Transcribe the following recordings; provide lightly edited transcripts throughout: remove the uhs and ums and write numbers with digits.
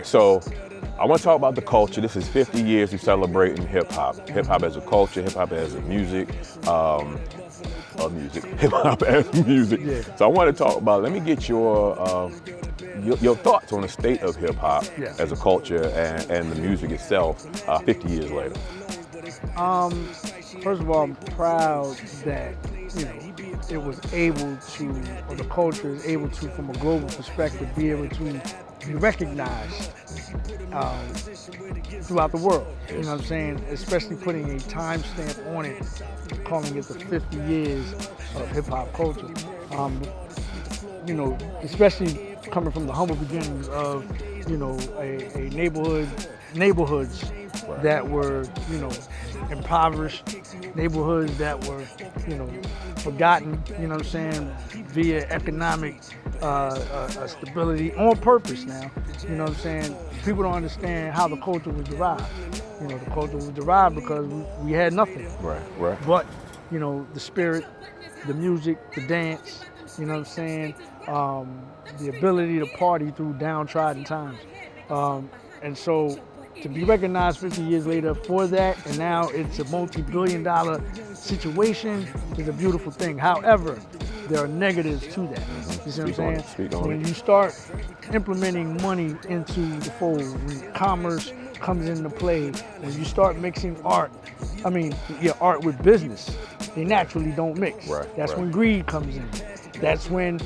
so I want to talk about the culture. This is 50 years we celebrating hip hop. Hip hop as a culture, hip hop as a music, hip hop as music. Yeah. So I want to talk about. Let me get your thoughts on the state of hip hop as a culture and the music itself 50 years later. First of all, I'm proud that it was able to, or the culture is able to, from a global perspective, be able to be recognized throughout the world. You know what I'm saying? Especially putting a timestamp on it, calling it the 50 years of hip hop culture. Especially coming from the humble beginnings of, a neighborhoods that were, impoverished, neighborhoods that were, forgotten, via economic stability on purpose now. You know what I'm saying? People don't understand how the culture was derived. The culture was derived because we had nothing. Right. But, the spirit, the music, the dance, you know what I'm saying? The ability to party through downtrodden times. And so to be recognized 50 years later for that, and now it's a multi-billion-dollar situation, is a beautiful thing. However, there are negatives to that. You see what I'm saying? When you start implementing money into the fold, when commerce comes into play, when you start mixing art with business, they naturally don't mix. That's when greed comes in. That's when,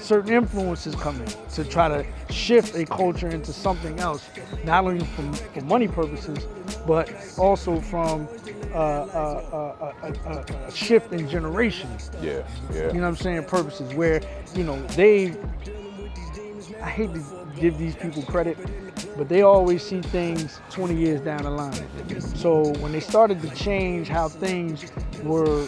certain influences come in to try to shift a culture into something else, not only for money purposes, but also from a shift in generations. Yeah. You know what I'm saying? Purposes where, I hate to give these people credit, but they always see things 20 years down the line. So when they started to change how things were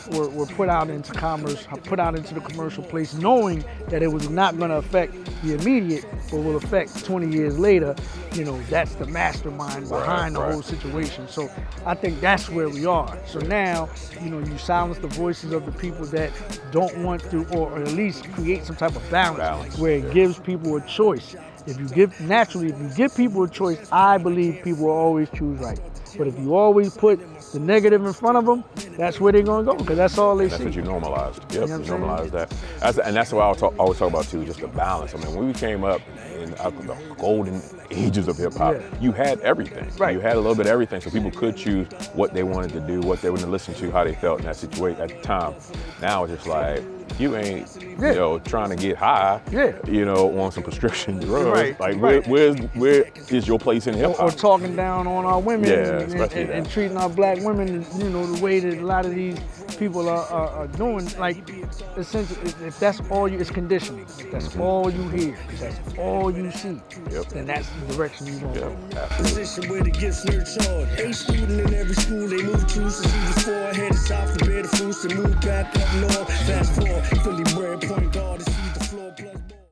put out into commerce, put out into the commercial place, knowing that it was not going to affect the immediate, but will affect 20 years later, that's the mastermind behind the whole situation. So I think that's where we are. So now, you silence the voices of the people that don't want to, or at least create some type of balance where it gives people a choice. If you give people a choice, I believe people will always choose right. But if you always put the negative in front of them, that's where they're going to go, because that's all they see. That's what you normalized. Yep, you normalized that. And that's what I always talk about too, just the balance. I mean, when we came up in the golden ages of hip hop, you had everything. Right. You had a little bit of everything, so people could choose what they wanted to do, what they wanted to listen to, how they felt in that situation at the time. Now it's just like, if you ain't, trying to get high, on some prescription drugs, where is your place in hip hop? Or talking down on our women and treating our black women, the way that a lot of these people are doing. Like, essentially, if that's all it's conditioning. If that's all you hear, if that's all you see, then that's the direction you want to go. Position where the gifts nurtured. A student in every school, they move to since he was 4, headed south to bear the fruits and move back up north. Fast forward, fully bred point